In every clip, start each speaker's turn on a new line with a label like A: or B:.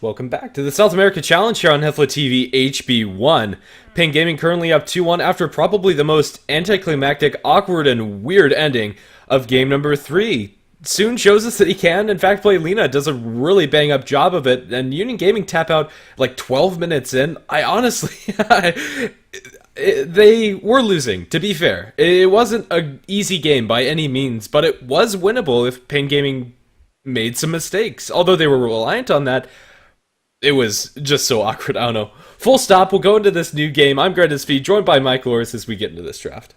A: Welcome back to the South America Challenge here on HeflaTV HB1. Pain Gaming currently up 2-1 after probably the most anticlimactic, awkward, and weird ending of game number 3. Soon shows us that he can, in fact, play Lina, does a really bang-up job of it, and Union Gaming tap out like 12 minutes in. I honestly... they were losing, to be fair. It wasn't an easy game by any means, but it was winnable if Pain Gaming made some mistakes. Although they were reliant on that, it was just so awkward. I don't know. Full stop. We'll go into this new game. I'm Greta's Feed, joined by Mike Loris as we get into this draft.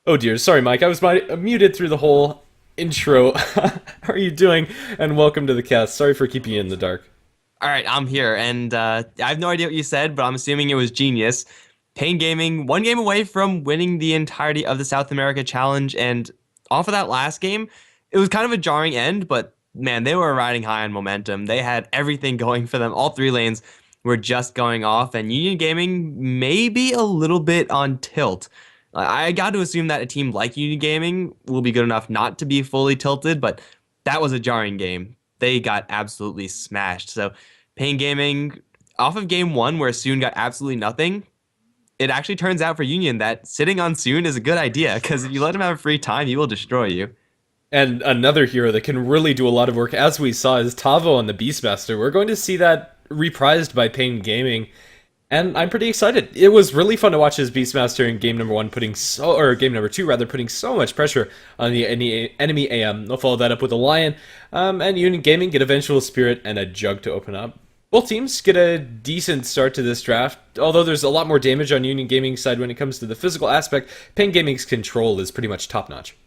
A: Oh dear, sorry Mike, I was muted through the whole intro. How are you doing? And welcome to the cast. Sorry for keeping you in the dark.
B: All right, I'm here, and I have no idea what you said, but I'm assuming it was genius. Pain Gaming, one game away from winning the entirety of the South America Challenge, and off of that last game, it was kind of a jarring end, but man, they were riding high on momentum. They had everything going for them. All three lanes were just going off, and Union Gaming may be a little bit on tilt. I got to assume that a team like Union Gaming will be good enough not to be fully tilted, but that was a jarring game. They got absolutely smashed. So Pain Gaming, off of game 1 where Soon got absolutely nothing, it actually turns out for Union that sitting on Soon is a good idea, because if you let him have free time, he will destroy you.
A: And another hero that can really do a lot of work, as we saw, is Tavo on the Beastmaster. We're going to see that reprised by Pain Gaming, and I'm pretty excited. It was really fun to watch his Beastmaster in game number 1 game number 2 rather, putting so much pressure on the enemy AM. They'll follow that up with a Lion, and Union Gaming get a Vengeful Spirit and a Jug to open up. Both teams get a decent start to this draft, although there's a lot more damage on Union Gaming's side when it comes to the physical aspect. Pain Gaming's control is pretty much top-notch.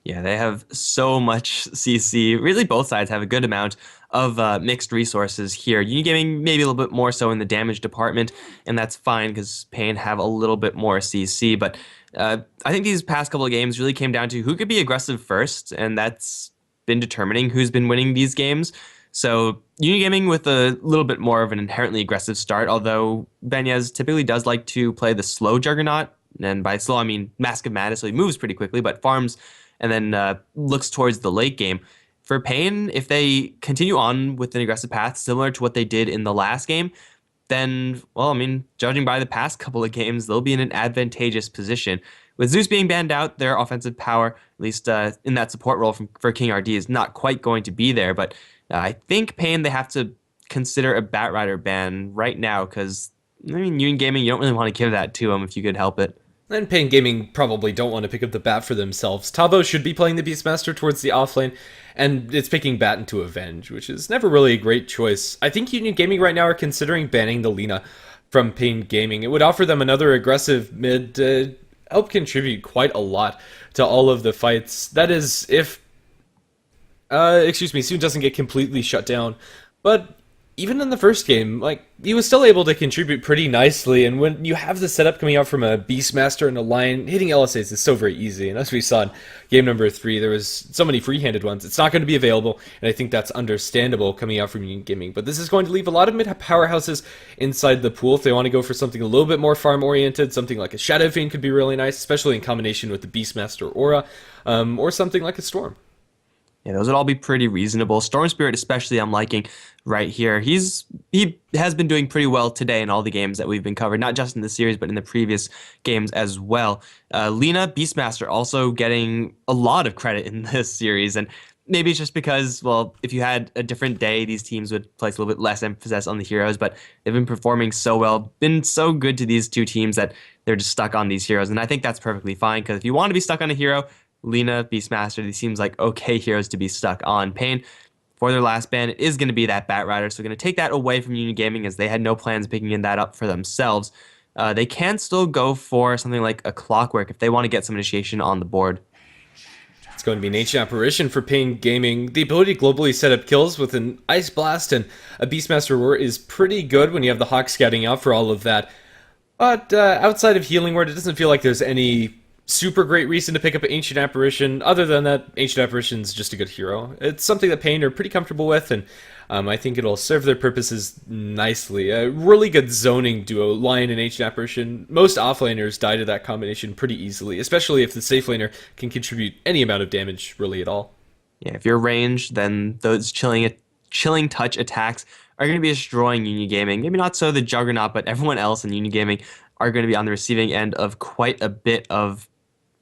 B: Yeah, they have so much CC. Really, both sides have a good amount of mixed resources here. Union Gaming maybe a little bit more so in the damage department, and that's fine because Pain have a little bit more CC. But I think these past couple of games really came down to who could be aggressive first, and that's been determining who's been winning these games. So Union Gaming with a little bit more of an inherently aggressive start, although Benez typically does like to play the slow Juggernaut, and by slow I mean Mask of Madness, so he moves pretty quickly, but farms and then looks towards the late game. For Pain, if they continue on with an aggressive path similar to what they did in the last game, then, well, I mean, judging by the past couple of games, they'll be in an advantageous position. With Zeus being banned out, their offensive power, at least in that support role for King RD, is not quite going to be there. But I think Pain, they have to consider a Batrider ban right now because, I mean, Union Gaming, you don't really want to give that to them if you could help it.
A: And Pain Gaming probably don't want to pick up the bat for themselves. Tavo should be playing the Beastmaster towards the offlane, and it's picking bat into Avenge, which is never really a great choice. I think Union Gaming right now are considering banning the Lina from Pain Gaming. It would offer them another aggressive mid to help contribute quite a lot to all of the fights. That is, if Soon doesn't get completely shut down. But even in the first game, like, he was still able to contribute pretty nicely, and when you have the setup coming out from a Beastmaster and a Lion, hitting LSAs is so very easy, and as we saw in game number 3, there was so many free-handed ones. It's not going to be available, and I think that's understandable coming out from Union Gaming, but this is going to leave a lot of mid-powerhouses inside the pool if they want to go for something a little bit more farm-oriented. Something like a Shadow Fiend could be really nice, especially in combination with the Beastmaster Aura, or something like a Storm.
B: Yeah, those would all be pretty reasonable. Storm Spirit especially I'm liking right here. He has been doing pretty well today in all the games that we've been covering, not just in the series, but in the previous games as well. Lina, Beastmaster, also getting a lot of credit in this series, and maybe it's just because, well, if you had a different day, these teams would place a little bit less emphasis on the heroes, but they've been performing so well, been so good to these two teams that they're just stuck on these heroes, and I think that's perfectly fine, because if you want to be stuck on a hero, Lina, Beastmaster, these seems like okay heroes to be stuck on. Pain, for their last ban, it is going to be that Batrider, so we're going to take that away from Union Gaming as they had no plans picking that up for themselves. They can still go for something like a Clockwork if they want to get some initiation on the board.
A: It's going to be an Ancient Apparition for Pain Gaming. The ability to globally set up kills with an Ice Blast and a Beastmaster Roar is pretty good when you have the Hawk scouting out for all of that. But outside of Healing Word, it doesn't feel like there's any super great reason to pick up an Ancient Apparition. Other than that, Ancient Apparition's just a good hero. It's something that Pain are pretty comfortable with, and I think it'll serve their purposes nicely. A really good zoning duo, Lion and Ancient Apparition. Most offlaners die to that combination pretty easily, especially if the safe laner can contribute any amount of damage really at all.
B: Yeah, if you're ranged, then those chilling touch attacks are going to be destroying Union Gaming. Maybe not so the Juggernaut, but everyone else in Union Gaming are going to be on the receiving end of quite a bit of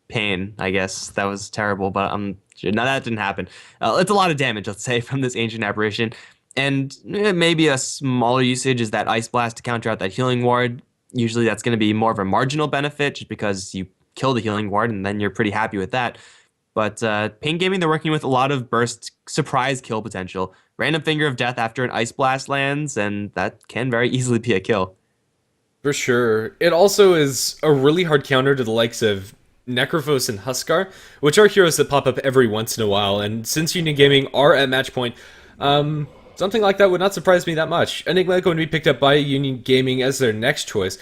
B: pain. I guess that was terrible, but no, that didn't happen. It's a lot of damage, let's say, from this Ancient Apparition, and maybe a smaller usage is that Ice Blast to counter out that Healing Ward. Usually, that's going to be more of a marginal benefit, just because you kill the Healing Ward, and then you're pretty happy with that. But Pain Gaming, they're working with a lot of burst surprise kill potential. Random Finger of Death after an Ice Blast lands, and that can very easily be a kill.
A: For sure. It also is a really hard counter to the likes of Necrophos and Huskar, which are heroes that pop up every once in a while, and since Union Gaming are at match point, something like that would not surprise me that much. Enigma going to be picked up by Union Gaming as their next choice.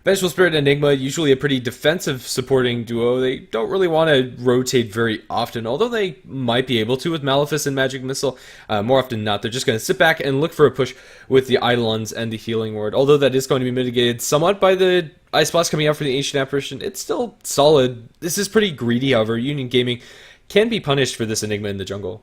A: Vengeful Spirit and Enigma, usually a pretty defensive supporting duo. They don't really want to rotate very often, although they might be able to with Malefice and Magic Missile. More often than not, they're just going to sit back and look for a push with the Eidolons and the Healing Ward. Although that is going to be mitigated somewhat by the Ice Blast coming out for the Ancient Apparition, it's still solid. This is pretty greedy, however. Union Gaming can be punished for this Enigma in the jungle.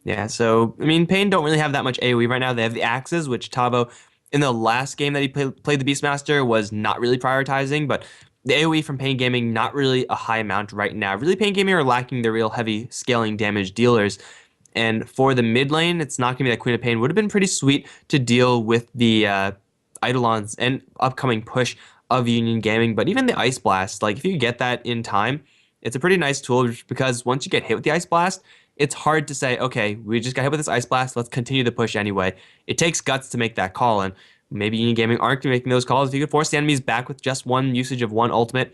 B: Yeah, so, I mean, Pain don't really have that much AoE right now. They have the Axes, which Tavo, in the last game that he played the Beastmaster, was not really prioritizing, but the AoE from Pain Gaming, not really a high amount right now. Really, Pain Gaming are lacking the real heavy scaling damage dealers. And for the mid lane, it's not going to be that Queen of Pain. Would have been pretty sweet to deal with the Eidolons and upcoming push of Union Gaming. But even the Ice Blast, like if you get that in time, it's a pretty nice tool because once you get hit with the Ice Blast, it's hard to say, okay, we just got hit with this Ice Blast, let's continue the push anyway. It takes guts to make that call, and maybe Union Gaming aren't making those calls. If you could force the enemies back with just one usage of one ultimate,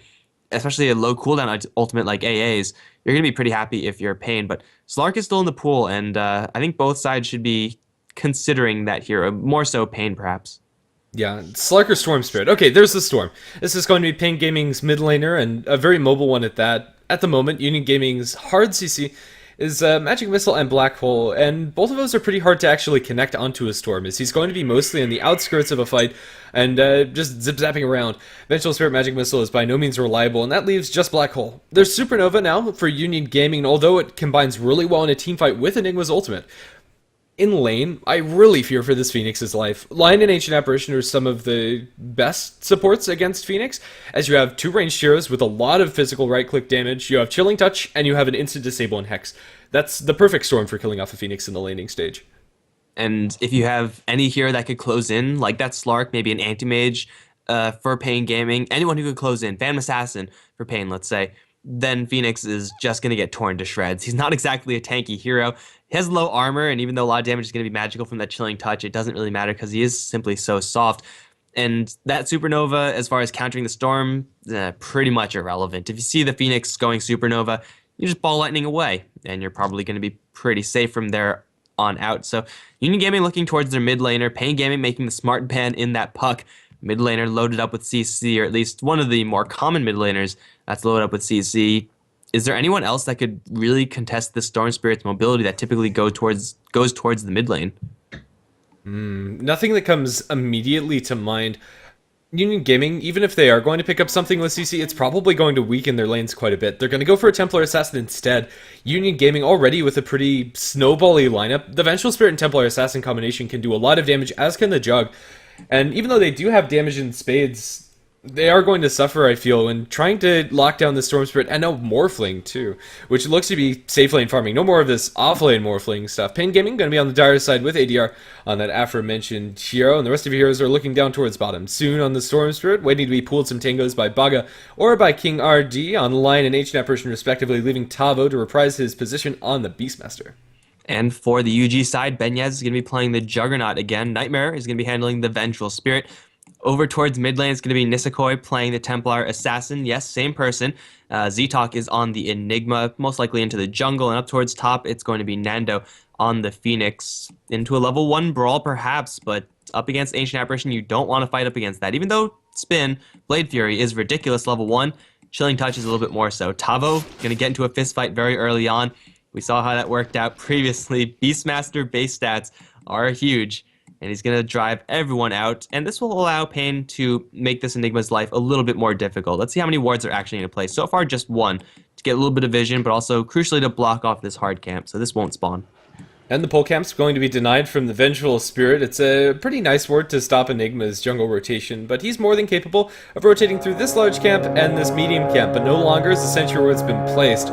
B: especially a low cooldown ultimate like AA's, you're going to be pretty happy if you're Pain. But Slark is still in the pool, and I think both sides should be considering that hero, more so Pain perhaps.
A: Yeah, Slark Storm Spirit. Okay, there's the Storm. This is going to be Pain Gaming's mid laner, and a very mobile one at that. At the moment, Union Gaming's hard CC is Magic Missile and Black Hole, and both of those are pretty hard to actually connect onto a Storm, as he's going to be mostly on the outskirts of a fight and just zip-zapping around. Vengeful Spirit Magic Missile is by no means reliable, and that leaves just Black Hole. There's Supernova now for Union Gaming, and although it combines really well in a team fight with Enigma's ultimate, in lane, I really fear for this Phoenix's life. Lion and Ancient Apparition are some of the best supports against Phoenix, as you have two ranged heroes with a lot of physical right-click damage, you have Chilling Touch, and you have an instant disable and Hex. That's the perfect storm for killing off a Phoenix in the laning stage.
B: And if you have any hero that could close in, like that Slark, maybe an Anti-Mage for Pain Gaming, anyone who could close in, Phantom Assassin for Pain, let's say, then Phoenix is just going to get torn to shreds. He's not exactly a tanky hero. He has low armor, and even though a lot of damage is going to be magical from that Chilling Touch, it doesn't really matter because he is simply so soft. And that Supernova, as far as countering the Storm, pretty much irrelevant. If you see the Phoenix going Supernova, you just ball lightning away, and you're probably going to be pretty safe from there on out. So Union Gaming looking towards their mid laner, Pain Gaming making the smart ban in that puck. Mid laner loaded up with CC, or at least one of the more common mid laners that's loaded up with CC. Is there anyone else that could really contest the Storm Spirit's mobility that typically goes towards the mid lane?
A: Nothing that comes immediately to mind. Union Gaming, even if they are going to pick up something with CC, it's probably going to weaken their lanes quite a bit. They're going to go for a Templar Assassin instead. Union Gaming already with a pretty snowbally lineup. The Vengeful Spirit and Templar Assassin combination can do a lot of damage, as can the Jug. And even though they do have damage in spades, they are going to suffer, I feel, when trying to lock down the Storm Spirit, and now Morphling, too, which looks to be safe lane farming. No more of this off-lane Morphling stuff. Pain Gaming going to be on the dire side with ADR on that aforementioned hero, and the rest of your heroes are looking down towards bottom. Soon on the Storm Spirit, waiting to be pooled some tangos by Baga or by King RD on Lion and Ancient Apparition, respectively, leaving Tavo to reprise his position on the Beastmaster.
B: And for the UG side, Benyaz is going to be playing the Juggernaut again. Nightmare is going to be handling the Vengeful Spirit. Over towards mid lane, it's going to be Nisakoi playing the Templar Assassin. Yes, same person. Z-Talk is on the Enigma, most likely into the jungle. And up towards top, it's going to be Nando on the Phoenix. Into a level 1 brawl, perhaps, but up against Ancient Apparition, you don't want to fight up against that. Even though Spin, Blade Fury, is ridiculous level 1, Chilling Touch is a little bit more so. Tavo going to get into a fist fight very early on. We saw how that worked out previously. Beastmaster base stats are huge. and he's going to drive everyone out, and this will allow Pain to make this Enigma's life a little bit more difficult. Let's see how many wards are actually going to play. So far, just one to get a little bit of vision, but also crucially to block off this hard camp, so this won't spawn.
A: And the pole camp's going to be denied from the Vengeful Spirit. It's a pretty nice ward to stop Enigma's jungle rotation, but he's more than capable of rotating through this large camp and this medium camp, but no longer has the sentry ward's been placed.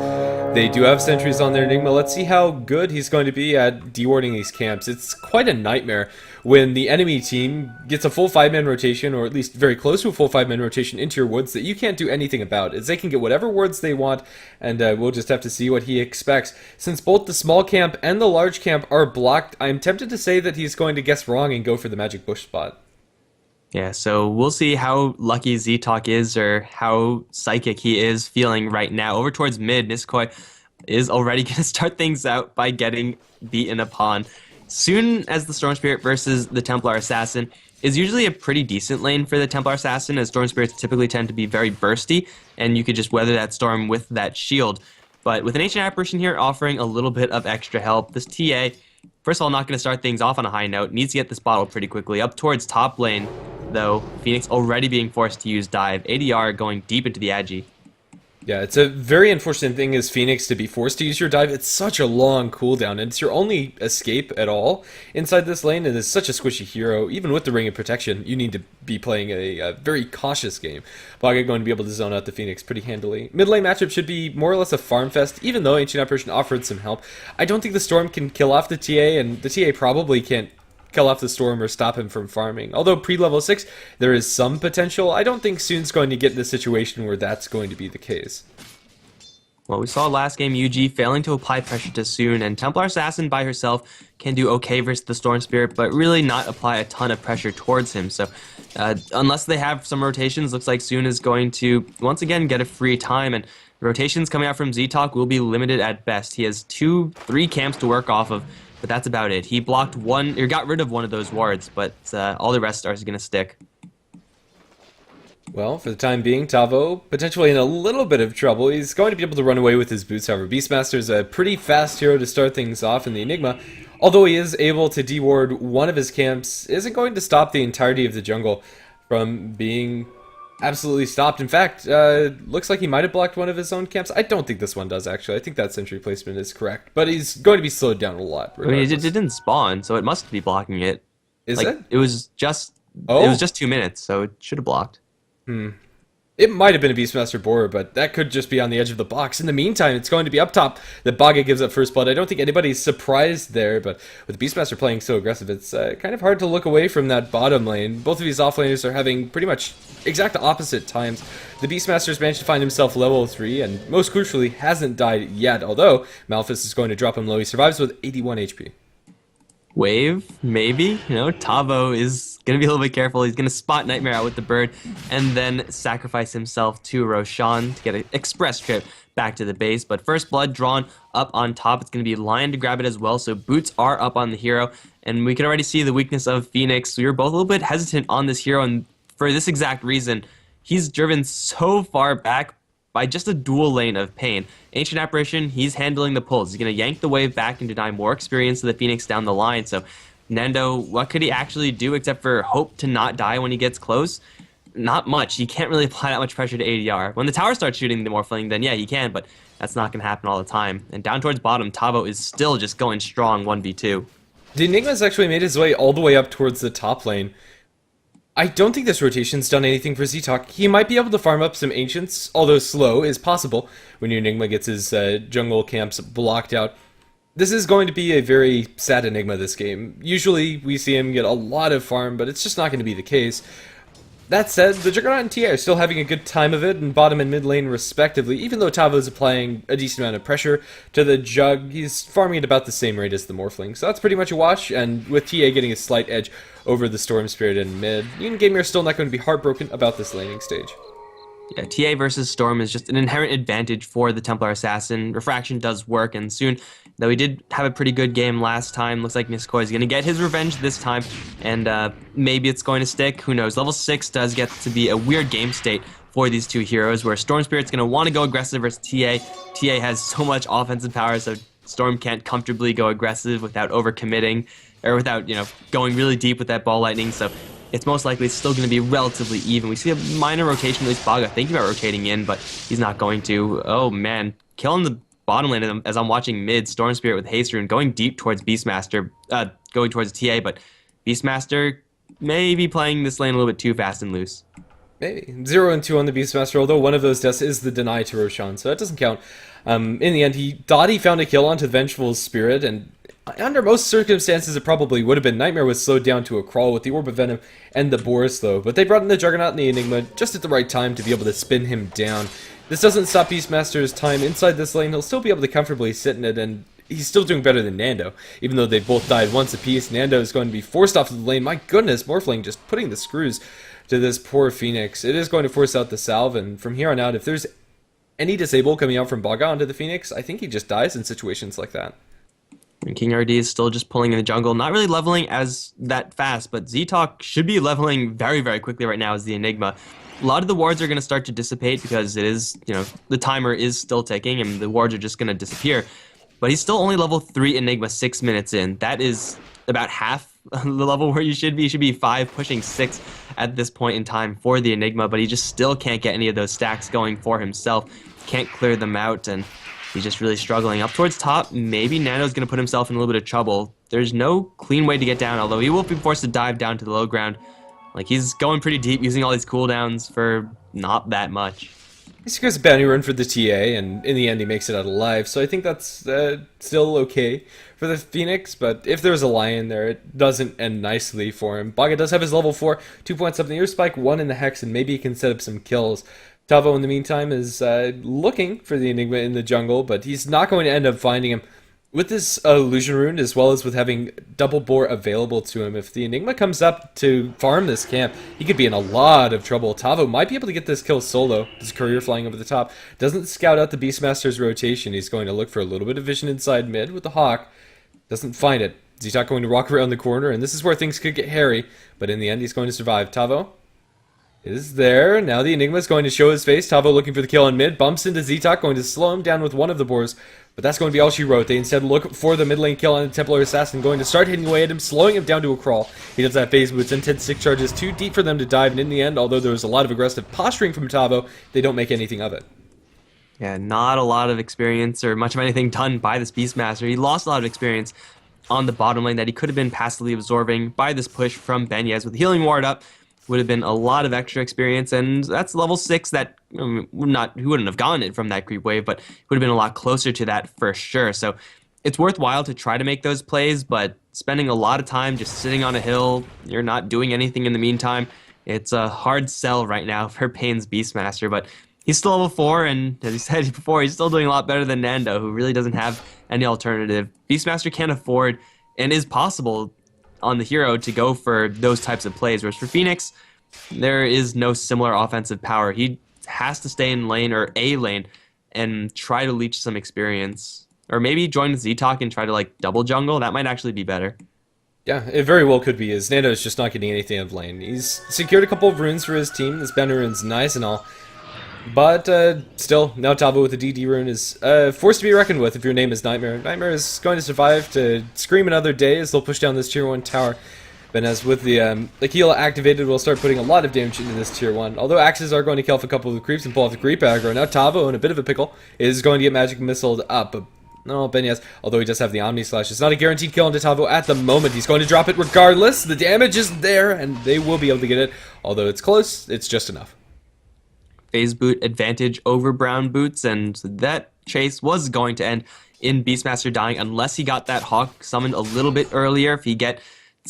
A: They do have sentries on their Enigma. Let's see how good he's going to be at dewarding these camps. It's quite a nightmare when the enemy team gets a full 5-man rotation, or at least very close to a full 5-man rotation into your woods that you can't do anything about, as they can get whatever wards they want, and we'll just have to see what he expects. Since both the small camp and the large camp are blocked, I'm tempted to say that he's going to guess wrong and go for the magic bush spot.
B: Yeah, so we'll see how lucky Z-Talk is, or how psychic he is feeling right now. Over towards mid, Niskoi is already going to start things out by getting beaten upon. Soon as the Storm Spirit versus the Templar Assassin is usually a pretty decent lane for the Templar Assassin, as Storm Spirits typically tend to be very bursty, and you could just weather that storm with that shield. But with an Ancient Apparition here offering a little bit of extra help, this TA, first of all, not going to start things off on a high note, needs to get this bottle pretty quickly. Up towards top lane, though, Phoenix already being forced to use dive. ADR going deep into the Agi.
A: Yeah, it's a very unfortunate thing as Phoenix to be forced to use your dive. It's such a long cooldown, and it's your only escape at all inside this lane, and it's such a squishy hero. Even with the Ring of Protection, you need to be playing a very cautious game. Baga going to be able to zone out the Phoenix pretty handily. Mid lane matchup should be more or less a farm fest, even though Ancient Apparition offered some help. I don't think the Storm can kill off the TA, and the TA probably can't kill off the Storm or stop him from farming. Although pre-level 6, there is some potential. I don't think Soon's going to get in a situation where that's going to be the case.
B: Well, we saw last game UG failing to apply pressure to Soon, and Templar Assassin by herself can do okay versus the Storm Spirit, but really not apply a ton of pressure towards him. So unless they have some rotations, looks like Soon is going to once again get a free time, and rotations coming out from Z-Talk will be limited at best. He has 2-3 camps to work off of, but that's about it. He blocked one, or got rid of one of those wards, but all the rest are going to stick.
A: Well, for the time being, Tavo potentially in a little bit of trouble. He's going to be able to run away with his boots, however. Beastmaster's a pretty fast hero to start things off in the Enigma. Although he is able to deward one of his camps, isn't going to stop the entirety of the jungle from being absolutely stopped. In fact, looks like he might have blocked one of his own camps. I don't think this one does, actually. I think that sentry placement is correct. But he's going to be slowed down a lot.
B: Regardless. I mean, it didn't spawn, so it must be blocking it.
A: Is it?
B: It was just it was just 2 minutes, so it should have blocked.
A: It might have been a Beastmaster borer, but that could just be on the edge of the box. In the meantime, it's going to be up top that Baga gives up first blood. I don't think anybody's surprised there, but with the Beastmaster playing so aggressive, it's kind of hard to look away from that bottom lane. Both of these offlaners are having pretty much exact opposite times. The Beastmaster's managed to find himself level 3, and most crucially, hasn't died yet, although Malphus is going to drop him low. He survives with 81 HP.
B: Wave, maybe. You know, Tavo is going to be a little bit careful. He's going to spot Nightmare out with the bird and then sacrifice himself to Roshan to get an express trip back to the base. But first blood drawn up on top. It's going to be Lion to grab it as well. So boots are up on the hero. And we can already see the weakness of Phoenix. We were both a little bit hesitant on this hero. And for this exact reason, he's driven so far back by just a dual lane of Pain. Ancient Apparition, he's handling the pulls. He's going to yank the wave back and deny more experience to the Phoenix down the line. So Nando, what could he actually do except for hope to not die when he gets close? Not much. He can't really apply that much pressure to ADR. When the tower starts shooting the Morphling, then yeah, he can, but that's not going to happen all the time. And down towards bottom, Tavo is still just going strong 1v2.
A: The Enigma's actually made his way all the way up towards the top lane. I don't think this rotation's done anything for Z-Talk. He might be able to farm up some Ancients, although slow is possible when your Enigma gets his jungle camps blocked out. This is going to be a very sad Enigma this game. Usually we see him get a lot of farm, but it's just not going to be the case. That said, the Juggernaut and TA are still having a good time of it in bottom and mid lane respectively, even though Tavo is applying a decent amount of pressure to the Jug. He's farming at about the same rate as the Morphling, so that's pretty much a wash, and with TA getting a slight edge over the Storm Spirit in mid, Union Gamer are still not going to be heartbroken about this laning stage.
B: Yeah, TA versus Storm is just an inherent advantage for the Templar Assassin. Refraction does work, and soon, though he did have a pretty good game last time, looks like Niskoi is going to get his revenge this time, and maybe it's going to stick. Who knows? Level 6 does get to be a weird game state for these two heroes, where Storm Spirit's going to want to go aggressive versus TA. TA has so much offensive power, so Storm can't comfortably go aggressive without overcommitting or without, going really deep with that ball lightning. So it's most likely still going to be relatively even. We see a minor rotation, at least Baga thinking about rotating in, but he's not going to. Oh man, killing the bottom lane as I'm watching mid. Storm Spirit with Haste Rune going deep towards Beastmaster, going towards TA, but Beastmaster may be playing this lane a little bit too fast and loose.
A: Maybe. 0 and 2 on the Beastmaster, although one of those deaths is the deny to Roshan, so that doesn't count. In the end, he thought he found a kill onto Vengeful's Spirit, and under most circumstances it probably would have been. Nightmare was slowed down to a crawl with the Orb of Venom and the Boris, though, but they brought in the Juggernaut and the Enigma just at the right time to be able to spin him down. This doesn't stop Beastmaster's time inside this lane. He'll still be able to comfortably sit in it, and he's still doing better than Nando. Even though they both died once apiece, Nando is going to be forced off of the lane. My goodness, Morphling just putting the screws to this poor Phoenix. It is going to force out the salve, and from here on out, if there's any disable coming out from Baga onto the Phoenix, I think he just dies in situations like that.
B: And King RD is still just pulling in the jungle, not really leveling as that fast, but Z-Talk should be leveling very, very quickly right now as the Enigma. A lot of the wards are going to start to dissipate because it is, the timer is still ticking and the wards are just going to disappear. But he's still only level 3 Enigma 6 minutes in. That is about half the level where you should be. You should be 5, pushing 6 at this point in time for the Enigma, but he just still can't get any of those stacks going for himself. Can't clear them out, and he's just really struggling. Up towards top, maybe Nando's going to put himself in a little bit of trouble. There's no clean way to get down, although he will be forced to dive down to the low ground. Like, he's going pretty deep, using all these cooldowns for not that much.
A: He secures a bounty run for the TA, and in the end he makes it out alive, so I think that's still okay for the Phoenix, but if there's a Lion there, it doesn't end nicely for him. Baga does have his level 4, 2 points up in the ear spike, 1 in the Hex, and maybe he can set up some kills. Tavo, in the meantime, is looking for the Enigma in the jungle, but he's not going to end up finding him. With this Illusion Rune, as well as with having Double Bore available to him, if the Enigma comes up to farm this camp, he could be in a lot of trouble. Tavo might be able to get this kill solo. His courier flying over the top. Doesn't scout out the Beastmaster's rotation. He's going to look for a little bit of vision inside mid with the Hawk. Doesn't find it. Z-Talk going to walk around the corner, and this is where things could get hairy, but in the end he's going to survive. Tavo is there. Now the Enigma is going to show his face. Tavo looking for the kill on mid. Bumps into Z-Talk, going to slow him down with one of the boars. But that's going to be all she wrote. They instead look for the mid lane kill on the Templar Assassin, going to start hitting away at him, slowing him down to a crawl. He does that phase boots, intense 6 charges, too deep for them to dive, and in the end, although there was a lot of aggressive posturing from Tavo, they don't make anything of it.
B: Yeah, not a lot of experience or much of anything done by this Beastmaster. He lost a lot of experience on the bottom lane that he could have been passively absorbing by this push from Benyes with the healing ward up. Would have been a lot of extra experience, and that's level 6 that he wouldn't have gotten it from that creep wave, but would have been a lot closer to that for sure. So it's worthwhile to try to make those plays, but spending a lot of time just sitting on a hill, you're not doing anything in the meantime. It's a hard sell right now for Pain's Beastmaster, but he's still level 4, and as he said before, he's still doing a lot better than Nando, who really doesn't have any alternative. Beastmaster can't afford, and is possible on the hero to go for those types of plays, whereas for Phoenix, there is no similar offensive power. He has to stay in lane or A lane and try to leech some experience. Or maybe join Z-Talk and try to like double jungle. That might actually be better.
A: Yeah, it very well could be, as Nando is just not getting anything out of lane. He's secured a couple of runes for his team. This banner rune's nice and all. But still, now Tavo with the DD rune is forced to be reckoned with if your name is Nightmare. Nightmare is going to survive to scream another day as they'll push down this tier 1 tower. Benez with the Aquila activated will start putting a lot of damage into this tier 1. Although axes are going to kill off a couple of the creeps and pull off the creep aggro. Now Tavo, in a bit of a pickle, is going to get magic missiled up. No, Benyes, although he does have the Omni Slash. It's not a guaranteed kill into Tavo at the moment. He's going to drop it regardless. The damage is there, and they will be able to get it. Although it's close, it's just enough.
B: Phase boot advantage over brown boots, and that chase was going to end in Beastmaster dying unless he got that Hawk summoned a little bit earlier. If he gets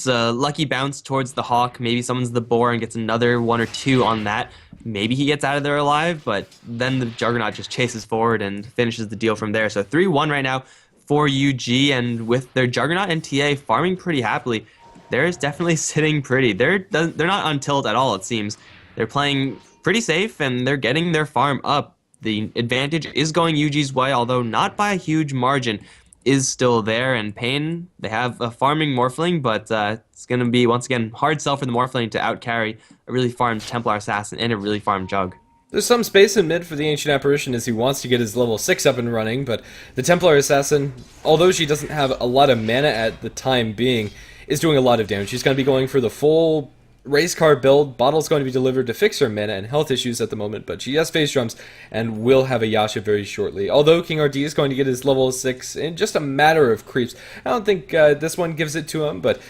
B: a lucky bounce towards the Hawk, maybe summons the Boar and gets another 1 or 2 on that, maybe he gets out of there alive, but then the Juggernaut just chases forward and finishes the deal from there. So 3-1 right now for UG, and with their Juggernaut and TA farming pretty happily, they're definitely sitting pretty. They're not on tilt at all, it seems. They're playing pretty safe, and they're getting their farm up. The advantage is going UG's way, although not by a huge margin, is still there. And Pain, they have a farming Morphling, but it's going to be, once again, hard sell for the Morphling to outcarry a really farmed Templar Assassin and a really farmed Jug.
A: There's some space in mid for the Ancient Apparition as he wants to get his level 6 up and running, but the Templar Assassin, although she doesn't have a lot of mana at the time being, is doing a lot of damage. She's going to be going for the full race car build. Bottle's going to be delivered to fix her mana and health issues at the moment, but she has phase drums and will have a Yasha very shortly. Although King RD is going to get his level 6 in just a matter of creeps. I don't think this one gives it to him, but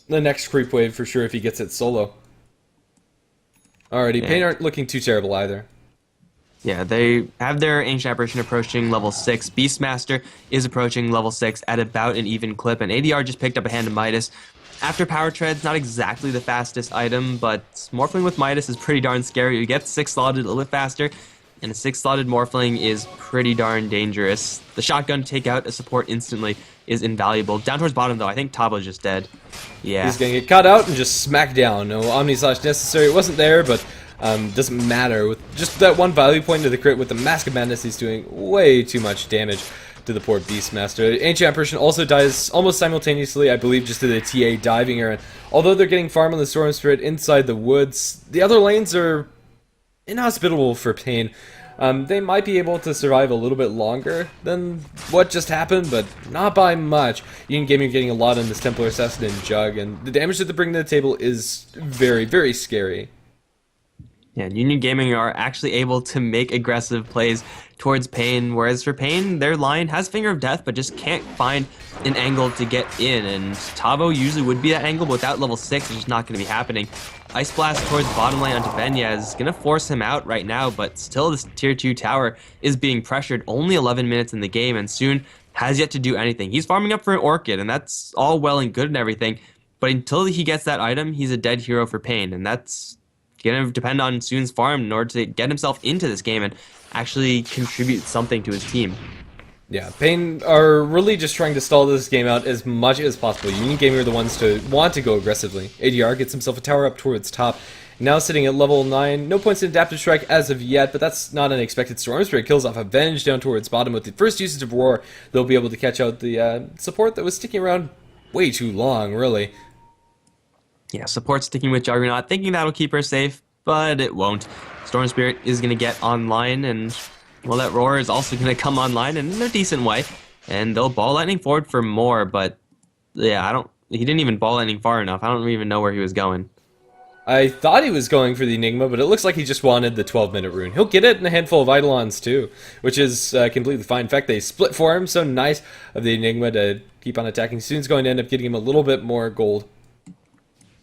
A: the next creep wave for sure if he gets it solo. Alrighty, Pain aren't looking too terrible either.
B: Yeah, they have their Ancient Apparition approaching level 6. Beastmaster is approaching level 6 at about an even clip, and ADR just picked up a hand of Midas. After Power Tread's not exactly the fastest item, but Morphling with Midas is pretty darn scary. You get 6 slotted a little bit faster, and a 6 slotted Morphling is pretty darn dangerous. The shotgun to take out a support instantly is invaluable. Down towards bottom though, I think Tabo's just dead. Yeah.
A: He's gonna get caught out and just smacked down. No Omni Slash necessary. It wasn't there, but doesn't matter. With just that one value point to the crit with the Mask of Madness, he's doing way too much damage to the poor Beastmaster. Ancient Apparition also dies almost simultaneously, I believe, just to the TA diving errand. Although they're getting farm on the Storm Spirit inside the woods, the other lanes are inhospitable for Pain. They might be able to survive a little bit longer than what just happened, but not by much. Union Gaming getting a lot on this Templar Assassin and Jug, and the damage that they bring to the table is very, very scary.
B: Yeah, Union Gaming are actually able to make aggressive plays towards Pain, whereas for Pain, their line has Finger of Death, but just can't find an angle to get in, and Tavo usually would be that angle, but without level 6, it's just not going to be happening. Ice Blast towards bottom lane onto Benya is going to force him out right now, but still this tier 2 tower is being pressured. Only 11 minutes in the game, and soon has yet to do anything. He's farming up for an Orchid, and that's all well and good and everything, but until he gets that item, he's a dead hero for Pain, and that's going to depend on Soon's farm in order to get himself into this game and actually contribute something to his team.
A: Yeah, Pain are really just trying to stall this game out as much as possible. Union Gaming are the ones to want to go aggressively. ADR gets himself a tower up towards top. Now sitting at level 9. No points in Adaptive Strike as of yet, but that's not unexpected. Storm Spirit kills off Avenge down towards bottom. With the first usage of Roar, they'll be able to catch out the support that was sticking around way too long, really.
B: Yeah, support sticking with Juggernaut, thinking that'll keep her safe, but it won't. Storm Spirit is going to get online, and well, that Roar is also going to come online in a decent way, and they'll Ball Lightning forward for more, but yeah, he didn't even Ball Lightning far enough. I don't even know where he was going.
A: I thought he was going for the Enigma, but it looks like he just wanted the 12-minute rune. He'll get it in a handful of Eidolons too, which is completely fine. In fact, they split for him, so nice of the Enigma to keep on attacking. Soon's going to end up getting him a little bit more gold.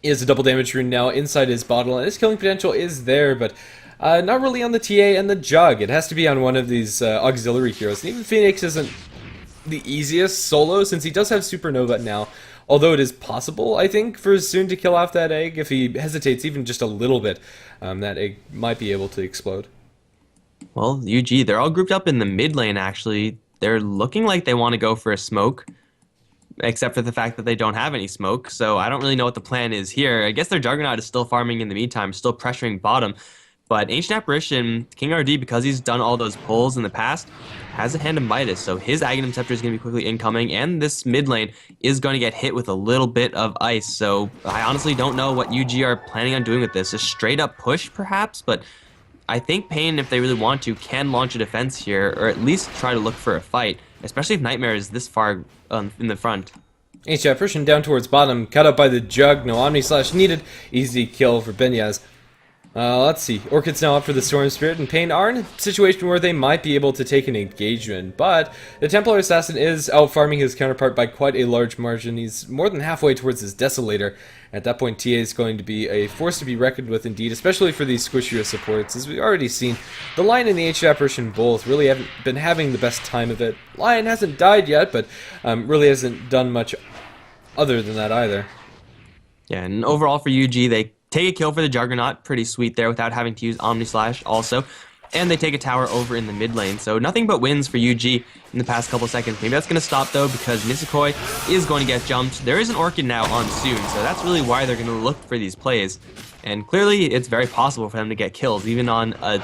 A: He has a double damage rune now inside his bottle, and his killing potential is there, but not really on the TA and the Jug. It has to be on one of these auxiliary heroes. And even Phoenix isn't the easiest solo, since he does have Supernova now. Although it is possible, I think, for Soon to kill off that egg. If he hesitates even just a little bit, that egg might be able to explode.
B: Well, UG, they're all grouped up in the mid lane, actually. They're looking like they want to go for a smoke, except for the fact that they don't have any smoke, so I don't really know what the plan is here. I guess their Juggernaut is still farming in the meantime, still pressuring bottom. But Ancient Apparition, King RD, because he's done all those pulls in the past, has a hand of Midas, so his Aghanim Scepter is going to be quickly incoming, and this mid lane is going to get hit with a little bit of ice, so I honestly don't know what UG are planning on doing with this. A straight up push, perhaps, but I think Pain, if they really want to, can launch a defense here, or at least try to look for a fight, especially if Nightmare is this far in the front.
A: Ancient Apparition down towards bottom, cut up by the Jug, no Omni Slash needed. Easy kill for Benyaz. Let's see. Orchid's now up for the Storm Spirit, and Pain are in a situation where they might be able to take an engagement, but the Templar Assassin is out-farming his counterpart by quite a large margin. He's more than halfway towards his Desolator. At that point, TA is going to be a force to be reckoned with indeed, especially for these squishier supports. As we've already seen, the Lion and the Ancient Apparition both really haven't been having the best time of it. Lion hasn't died yet, but really hasn't done much other than that either.
B: Yeah, and overall for UG, they take a kill for the Juggernaut, pretty sweet there without having to use Omni Slash also. And they take a tower over in the mid lane, so nothing but wins for UG in the past couple seconds. Maybe that's going to stop though, because Nisekoi is going to get jumped. There is an Orchid now on Soon, so that's really why they're going to look for these plays. And clearly it's very possible for them to get kills, even on a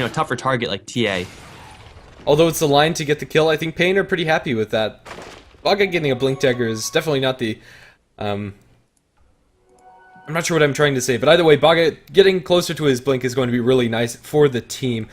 B: tougher target like TA.
A: Although it's the line to get the kill, I think Pain are pretty happy with that. Vaga getting a Blink Dagger is definitely not the I'm not sure what I'm trying to say, but either way, Baga getting closer to his blink is going to be really nice for the team.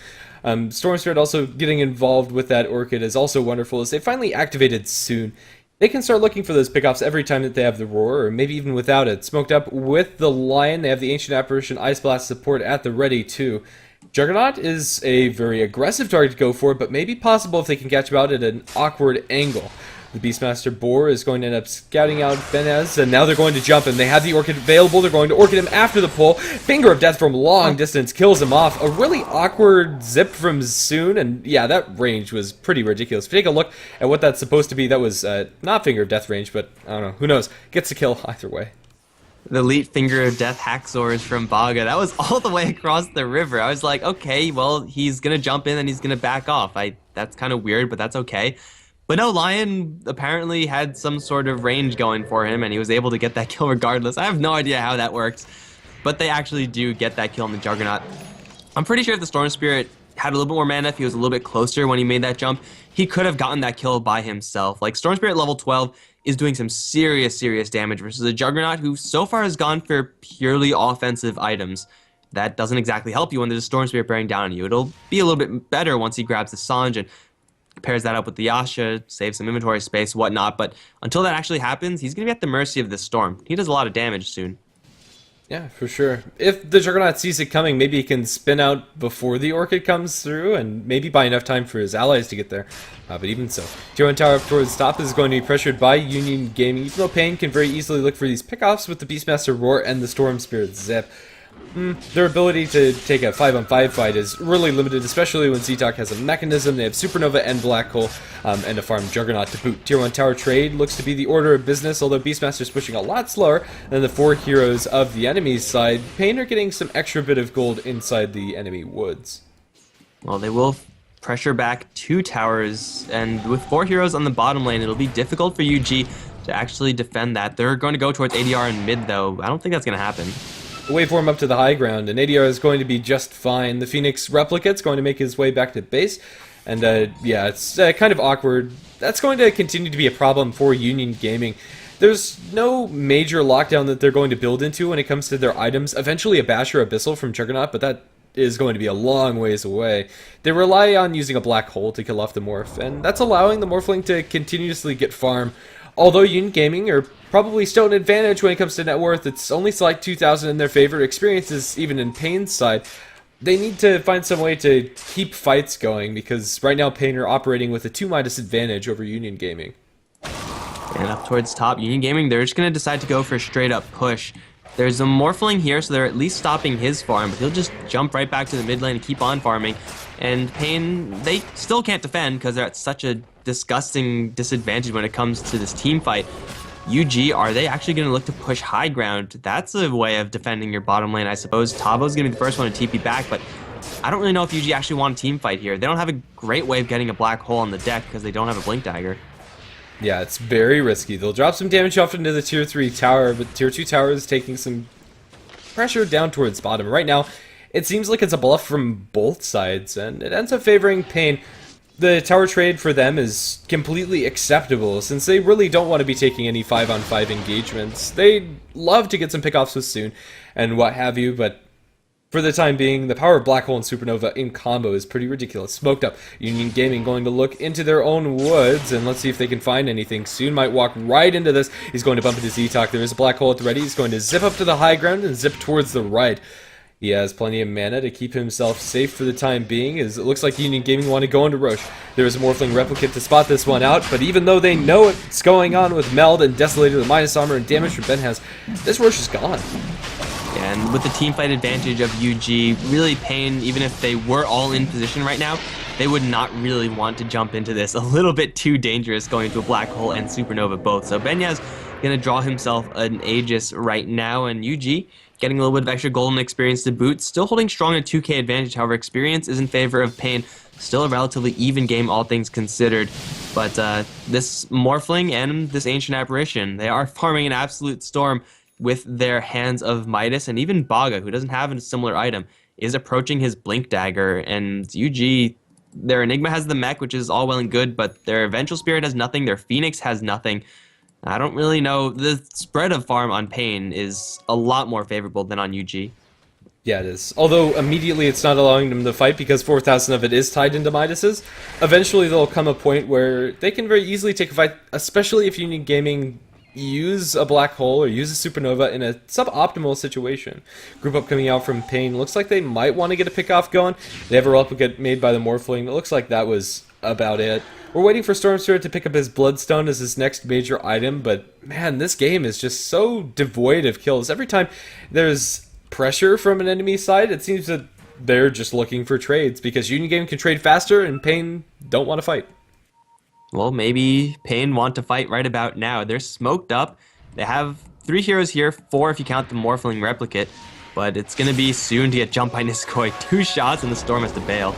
A: Storm Spirit also getting involved with that Orchid is also wonderful as they finally activated soon. They can start looking for those pickoffs every time that they have the Roar, or maybe even without it. Smoked up with the Lion, they have the Ancient Apparition Ice Blast support at the ready too. Juggernaut is a very aggressive target to go for, but maybe possible if they can catch him out at an awkward angle. The Beastmaster Boar is going to end up scouting out Benez, and now they're going to jump, and they have the Orchid available. They're going to Orchid him after the pull. Finger of Death from long distance kills him off. A really awkward zip from Soon, and yeah, that range was pretty ridiculous. If you take a look at what that's supposed to be, that was not Finger of Death range, but I don't know, who knows. Gets a kill either way.
B: The elite Finger of Death Haxors from Baga. That was all the way across the river. I was like, okay, well, he's going to jump in and he's going to back off. That's kind of weird, but that's okay. But no, Lion apparently had some sort of range going for him, and he was able to get that kill regardless. I have no idea how that works, but they actually do get that kill on the Juggernaut. I'm pretty sure if the Storm Spirit had a little bit more mana, if he was a little bit closer when he made that jump, he could have gotten that kill by himself. Like, Storm Spirit level 12 is doing some serious damage versus a Juggernaut who so far has gone for purely offensive items. That doesn't exactly help you when there's a Storm Spirit bearing down on you. It'll be a little bit better once he grabs the Sange and pairs that up with the Yasha, saves some inventory space, whatnot, but until that actually happens, he's going to be at the mercy of this Storm. He does a lot of damage soon.
A: Yeah, for sure. If the Juggernaut sees it coming, maybe he can spin out before the Orchid comes through, and maybe buy enough time for his allies to get there. But even so, Tier 1 tower up towards the top is going to be pressured by Union Gaming, even though Pain can very easily look for these pickoffs with the Beastmaster Roar and the Storm Spirit Zip. Their ability to take a 5-on-5 fight is really limited, especially when Z-Talk has a mechanism. They have Supernova and Black Hole, and a farm Juggernaut to boot. Tier 1 tower trade looks to be the order of business, although Beastmaster is pushing a lot slower than the 4 heroes of the enemy's side. Pain are getting some extra bit of gold inside the enemy woods.
B: Well, they will pressure back 2 towers, and with 4 heroes on the bottom lane, it'll be difficult for UG to actually defend that. They're going to go towards ADR in mid, though. I don't think that's going to happen.
A: Waveform up to the high ground, and ADR is going to be just fine. The Phoenix Replicate's going to make his way back to base, and yeah, it's kind of awkward. That's going to continue to be a problem for Union Gaming. There's no major lockdown that they're going to build into when it comes to their items. Eventually a Bash or Abyssal from Juggernaut, but that is going to be a long ways away. They rely on using a Black Hole to kill off the Morph, and that's allowing the Morphling to continuously get farm. Although Union Gaming are probably still an advantage when it comes to net worth, it's only like 2,000 in their favor. Experiences even in Pain's side. They need to find some way to keep fights going, because right now Pain are operating with a 2- advantage over Union Gaming.
B: And up towards top, Union Gaming, they're just going to decide to go for a straight up push. There's a Morphling here, so they're at least stopping his farm, but he'll just jump right back to the mid lane and keep on farming. And Pain, they still can't defend because they're at such a disgusting disadvantage when it comes to this team fight. UG, are they actually going to look to push high ground? That's a way of defending your bottom lane, I suppose. Tavo's going to be the first one to TP back, but I don't really know if UG actually want a team fight here. They don't have a great way of getting a Black Hole on the deck because they don't have a Blink Dagger.
A: Yeah, it's very risky. They'll drop some damage off into the Tier 3 tower, but Tier 2 tower is taking some pressure down towards bottom. Right now, it seems like it's a bluff from both sides, and it ends up favoring Pain. The tower trade for them is completely acceptable, since they really don't want to be taking any 5-on-5 engagements. They love to get some pickoffs with Soon and what have you, but for the time being, the power of Black Hole and Supernova in combo is pretty ridiculous. Smoked up. Union Gaming going to look into their own woods, and let's see if they can find anything. Soon might walk right into this. He's going to bump into Z-Talk. There is a Black Hole at the ready. He's going to zip up to the high ground and zip towards the right. He has plenty of mana to keep himself safe for the time being, as it looks like Union Gaming want to go into Roche. There is a Morphling Replicant to spot this one out, but even though they know what's going on with Meld and Desolator, the minus armor and damage from Benhaz, this Roche is gone.
B: Yeah, and with the teamfight advantage of UG, really Pain, even if they were all in position right now, they would not really want to jump into this. A little bit too dangerous going into a Black Hole and Supernova both. So Benyaz going to draw himself an Aegis right now, and UG getting a little bit of extra golden experience to boot. Still holding strong a 2k advantage, however, experience is in favor of Pain. Still a relatively even game, all things considered. But this Morphling and this Ancient Apparition, they are farming an absolute storm with their Hands of Midas, and even Baga, who doesn't have a similar item, is approaching his Blink Dagger, and UG, their Enigma has the mech, which is all well and good, but their Vengeful Spirit has nothing, their Phoenix has nothing. I don't really know. The spread of farm on Pain is a lot more favorable than on UG.
A: Yeah, it is. Although immediately it's not allowing them to fight because 4,000 of it is tied into Midas's. Eventually there'll come a point where they can very easily take a fight, especially if Union Gaming use a black hole or use a supernova in a suboptimal situation. Group up coming out from Pain. Looks like they might want to get a pick-off going. They have a replica made by the Morphling. It looks like that was about it. We're waiting for Storm Spirit to pick up his Bloodstone as his next major item, but man, this game is just so devoid of kills. Every time there's pressure from an enemy side, it seems that they're just looking for trades because Union Game can trade faster and Pain don't want to fight.
B: Well, maybe Pain want to fight right about now. They're smoked up. They have 3 heroes here, 4 if you count the Morphling Replicate, but it's going to be soon to get jumped by Niskoi. 2 shots and the Storm has to bail.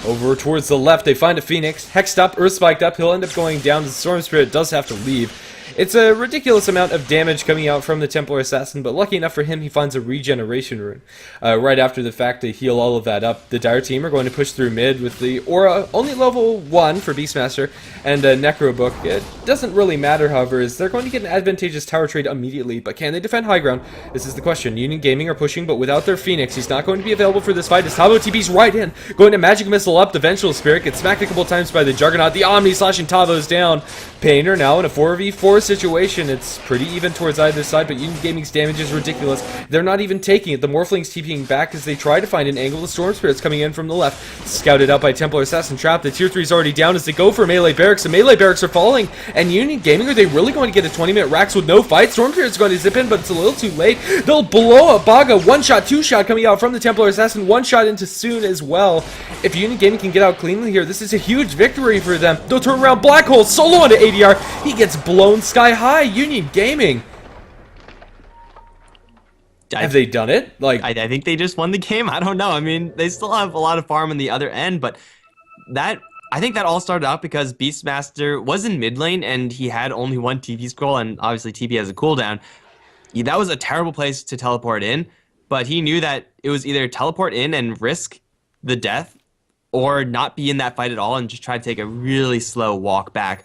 A: Over towards the left, they find a Phoenix. Hexed up, Earth spiked up. He'll end up going down. The Storm Spirit does have to leave. It's a ridiculous amount of damage coming out from the Templar Assassin, but lucky enough for him, he finds a regeneration rune. Right after the fact to heal all of that up, the Dire team are going to push through mid with the Aura, only level 1 for Beastmaster, and a Necro Book. It doesn't really matter, however, as they're going to get an advantageous tower trade immediately, but can they defend high ground? This is the question. Union Gaming are pushing, but without their Phoenix, he's not going to be available for this fight, as Tavo TP's right in, going to Magic Missile up, the Vengeful Spirit gets smacked a couple times by the Juggernaut, the Omni slashing Tavo's down. Painter now in a 4v4 situation. It's pretty even towards either side, but Union Gaming's damage is ridiculous. They're not even taking it. The Morphlings TPing back as they try to find an angle. The Storm Spirit's coming in from the left. Scouted out by Templar Assassin Trap. The tier 3 is already down as they go for melee barracks. The melee barracks are falling. And Union Gaming, are they really going to get a 20-minute racks with no fight? Storm Spirit's going to zip in, but it's a little too late. They'll blow up Baga. 1-shot, 2-shot coming out from the Templar Assassin. 1-shot into Soon as well. If Union Gaming can get out cleanly here, this is a huge victory for them. They'll turn around. Black Hole solo into ADR. He gets blown sky high. Union Gaming. Have they done it? Like,
B: I think they just won the game. I don't know. I mean, they still have a lot of farm on the other end, but I think that all started out because Beastmaster was in mid lane and he had only 1 TP scroll, and obviously TP has a cooldown. That was a terrible place to teleport in, but he knew that it was either teleport in and risk the death or not be in that fight at all and just try to take a really slow walk back.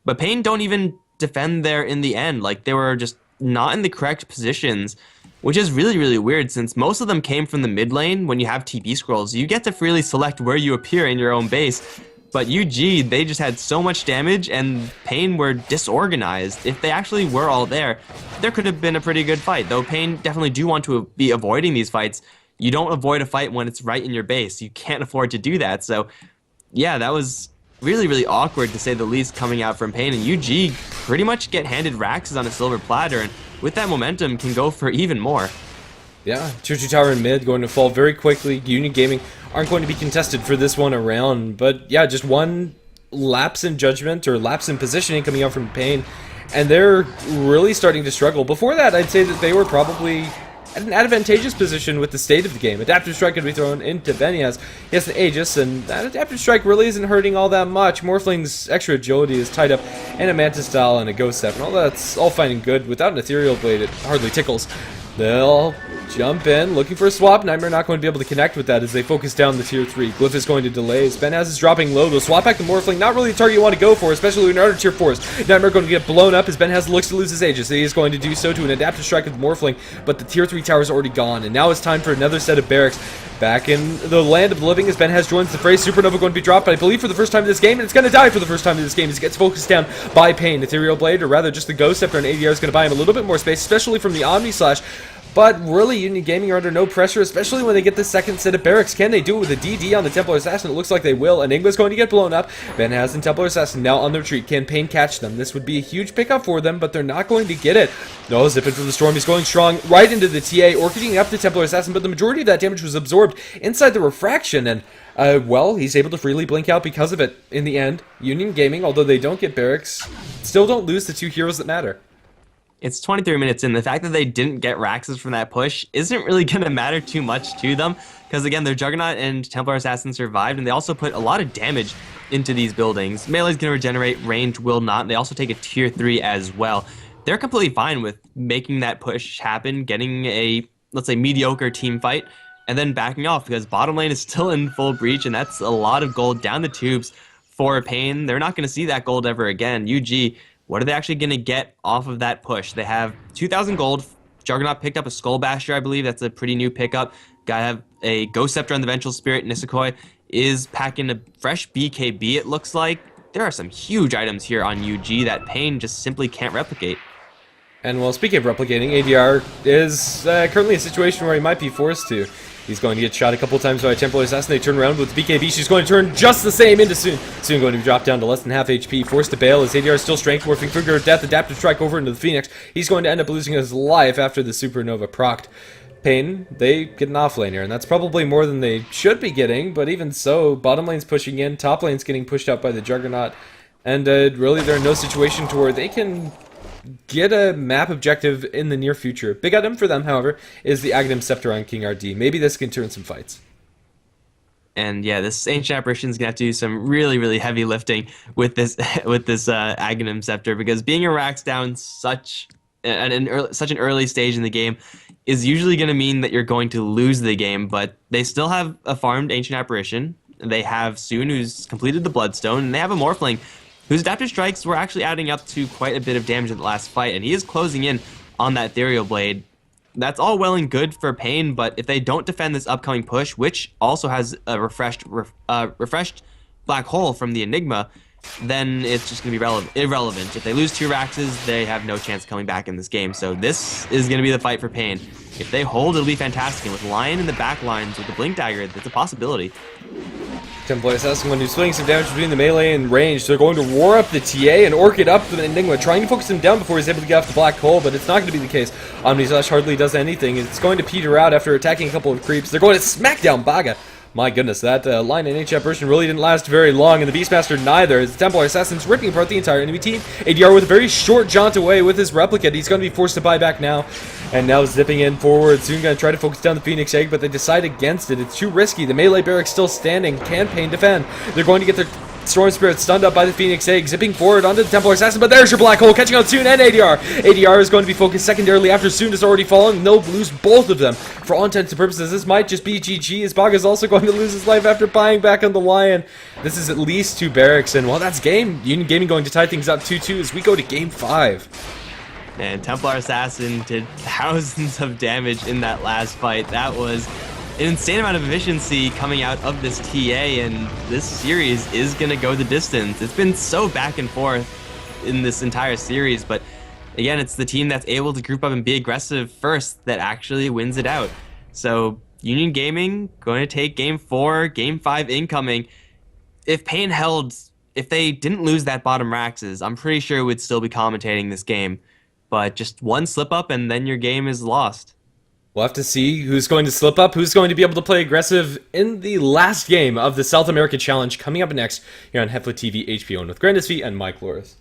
B: But Pain don't even defend there in the end. Like, they were just not in the correct positions, which is really, really weird since most of them came from the mid lane. When you have TP scrolls, you get to freely select where you appear in your own base. But UG, they just had so much damage and Pain were disorganized. If they actually were all there, there could have been a pretty good fight. Though Pain definitely do want to be avoiding these fights. You don't avoid a fight when it's right in your base. You can't afford to do that. So yeah, that was really, really awkward to say the least coming out from Pain. And UG pretty much get handed Raxes on a silver platter, and with that momentum can go for even more.
A: yeah, tier 2 tower in mid going to fall very quickly. Union Gaming aren't going to be contested for this one around, but yeah, just one lapse in judgment or lapse in positioning coming out from Pain, and they're really starting to struggle. Before that, I'd say that they were probably at an advantageous position with the state of the game. Adaptive Strike could be thrown into Benias. He has the Aegis, and that Adaptive Strike really isn't hurting all that much. Morphling's extra agility is tied up in a Mantis Style and a Ghost Step, and all that's all fine and good. Without an Ethereal Blade, it hardly tickles. They'll jump in, looking for a swap. Nightmare not going to be able to connect with that as they focus down the tier 3. Glyph is going to delay. Benaz is dropping low. They'll swap back to Morphling. Not really the target you want to go for, especially when you're under tier 4s. Nightmare going to get blown up as Benaz looks to lose his Aegis. He is going to do so to an Adaptive Strike with Morphling, but the tier 3 tower is already gone, and now it's time for another set of barracks. Back in the land of the living as Benaz joins the fray. Supernova going to be dropped, I believe, for the first time in this game, and it's going to die for the first time in this game as it gets focused down by Pain. Ethereal Blade, or rather just the Ghost Scepter on ADR is going to buy him a little bit more space, especially from the Omni Slash. But really, Union Gaming are under no pressure, especially when they get the second set of barracks. Can they do it with a DD on the Templar Assassin? It looks like they will. Enigma's going to get blown up. Benaz and Templar Assassin now on the retreat. Can Pain catch them? This would be a huge pickup for them, but they're not going to get it. No, zipping for the Storm. He's going strong right into the TA, orchiding up the Templar Assassin, but the majority of that damage was absorbed inside the refraction, and well, he's able to freely blink out because of it. In the end, Union Gaming, although they don't get barracks, still don't lose the 2 heroes that matter.
B: It's 23 minutes in. The fact that they didn't get Raxes from that push isn't really going to matter too much to them, because again, their Juggernaut and Templar Assassin survived, and they also put a lot of damage into these buildings. Melee's going to regenerate, range will not. They also take a tier 3 as well. They're completely fine with making that push happen, getting a, let's say, mediocre team fight, and then backing off, because bottom lane is still in full breach, and that's a lot of gold down the tubes for Pain. They're not going to see that gold ever again. UG, What are they actually going to get off of that push? They have 2,000 gold. Juggernaut picked up a Skull Basher, I believe. That's a pretty new pickup. Gotta have a Ghost Scepter on the Vengeful Spirit. Nisekoi is packing a fresh BKB, it looks like. There are some huge items here on UG that Pain just simply can't replicate.
A: And well, speaking of replicating, ADR is currently in a situation where he might be forced to. He's going to get shot a couple times by a Templar Assassin. They turn around with BKB. She's going to turn just the same into Soon. Soon going to drop down to less than half HP. Forced to bail as ADR is still strength morphing. Figure of Death. Adaptive Strike over into the Phoenix. He's going to end up losing his life after the Supernova procced. Pain, they get an offlane here, and that's probably more than they should be getting, but even so, bottom lane's pushing in, top lane's getting pushed out by the Juggernaut, and really they're in no situation to where they can get a map objective in the near future. Big item for them, however, is the Aghanim Scepter on King RD. Maybe this can turn some fights.
B: And yeah, this Ancient Apparition's gonna have to do some really, really heavy lifting with this Aghanim Scepter, because being a Rax down such an early stage in the game is usually going to mean that you're going to lose the game, but they still have a farmed Ancient Apparition. They have Soon, who's completed the Bloodstone, and they have a Morphling whose Adaptive Strikes were actually adding up to quite a bit of damage in the last fight, and he is closing in on that Ethereal Blade. That's all well and good for Pain, but if they don't defend this upcoming push, which also has a refreshed Black Hole from the Enigma, then it's just going to be irrelevant. If they lose 2 Raxes, they have no chance of coming back in this game. So this is going to be the fight for Pain. If they hold, it'll be fantastic. And with Lion in the back lines with the Blink Dagger, that's a possibility.
A: Templar Assassin going to be splitting some damage between the melee and range. They're going to roar up the TA and Orchid up the Enigma, trying to focus him down before he's able to get off the Black Hole, but it's not going to be the case. Omnislash hardly does anything. It's going to peter out after attacking a couple of creeps. They're going to smack down Baga. My goodness, that line in Ancient Apparition really didn't last very long, and the Beastmaster neither, as the Templar Assassin's ripping apart the entire enemy team. ADR with a very short jaunt away with his Replicate. He's going to be forced to buy back now, and now zipping in forward. Soon going to try to focus down the Phoenix Egg, but they decide against it. It's too risky. The melee barracks still standing. Can Pain defend? They're going to get their Storm Spirit stunned up by the Phoenix Egg, zipping forward onto the Templar Assassin, but there's your Black Hole, catching out Soon and ADR. ADR is going to be focused secondarily after Soon has already fallen. They'll lose both of them. For all intents and purposes, this might just be GG, as Baga's also going to lose his life after buying back on the Lion. This is at least 2 barracks, and well, that's game. Union Gaming going to tie things up 2-2 as we go to Game 5.
B: And Templar Assassin did thousands of damage in that last fight. That was an insane amount of efficiency coming out of this TA, and this series is going to go the distance. It's been so back and forth in this entire series, but again, it's the team that's able to group up and be aggressive first that actually wins it out. So Union Gaming going to take Game 4, Game 5 incoming. If Pain held, if they didn't lose that bottom Raxes, I'm pretty sure we'd still be commentating this game. But just one slip up and then your game is lost.
A: We'll have to see who's going to slip up, who's going to be able to play aggressive in the last game of the South America Challenge coming up next here on HeflaTV HBO and with Grandis V and Mike Loris.